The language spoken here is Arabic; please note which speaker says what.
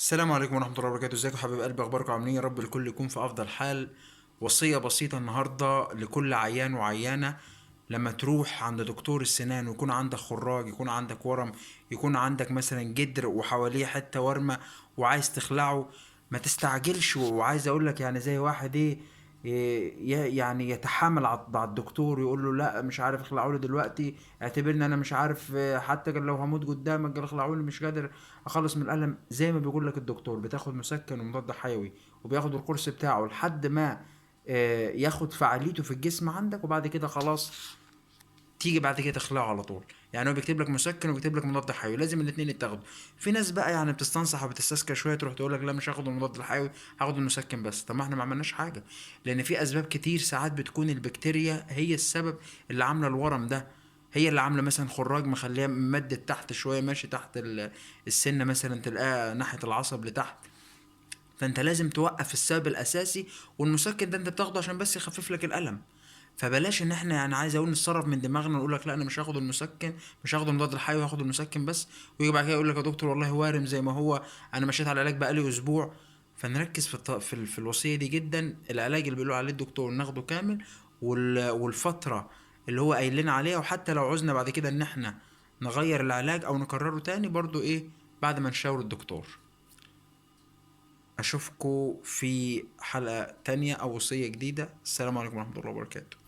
Speaker 1: السلام عليكم ورحمة الله وبركاته. ازيكم حبايب قلبي؟ اخباركم عاملين إيه؟ يا رب الكل يكون في افضل حال. وصية بسيطة النهاردة لكل عيان وعيانة: لما تروح عند دكتور السنان ويكون عندك خراج، يكون عندك ورم، يكون عندك مثلا جدر وحواليه حتة ورمة وعايز تخلعه، ما تستعجلش. وعايز اقول لك يعني زي واحد يعني يتحامل على الدكتور، يقول له لا مش عارف اخلعه لي دلوقتي، اعتبرني انا مش عارف، حتى لو هموت قدامك قال اخلعه لي، مش قادر اخلص من الالم. زي ما بيقول لك الدكتور، بتاخد مسكن ومضاد حيوي وبياخد القرص بتاعه لحد ما ياخد فعاليته في الجسم عندك، وبعد كده خلاص تيجي بعد كده تخلعه على طول. يعني هو بيكتب لك مسكن وبيكتب لك مضاد حيوي، لازم الاثنين يتاخدوا. في ناس بقى يعني بتستنصح وبتستسكى شويه، تروح تقول لك لا مش هاخد المضاد الحيوي، هاخد المسكن بس. طب ما احنا ما عملناش حاجه، لان في اسباب كتير ساعات بتكون البكتيريا هي السبب اللي عامله الورم ده. هي اللي عامله مثلا خراج مخليها ممدد تحت شويه، ماشي تحت السنه مثلا، تلاقيها ناحيه العصب لتحت. فانت لازم توقف السبب الاساسي، والمسكن ده انت بتاخده عشان بس يخفف لك الالم. فبلاش ان احنا يعني عايز اقول نتصرف من دماغنا ونقول لك لا انا مش هاخد المسكن، مش هاخد المضاد الحيوي، هاخد المسكن بس. ويجي بعد كده يقول لك يا دكتور والله وارم زي ما هو، انا مشيت على العلاج بقالي اسبوع. فنركز في الوصيه دي جدا. العلاج اللي بيقولوا عليه الدكتور ناخده كامل، والفتره اللي هو قايل لنا عليها. وحتى لو عوزنا بعد كده ان احنا نغير العلاج او نكرره تاني، برضو ايه، بعد ما نشاور الدكتور. اشوفكوا في حلقة تانية او وصية جديدة. السلام عليكم ورحمة الله وبركاته.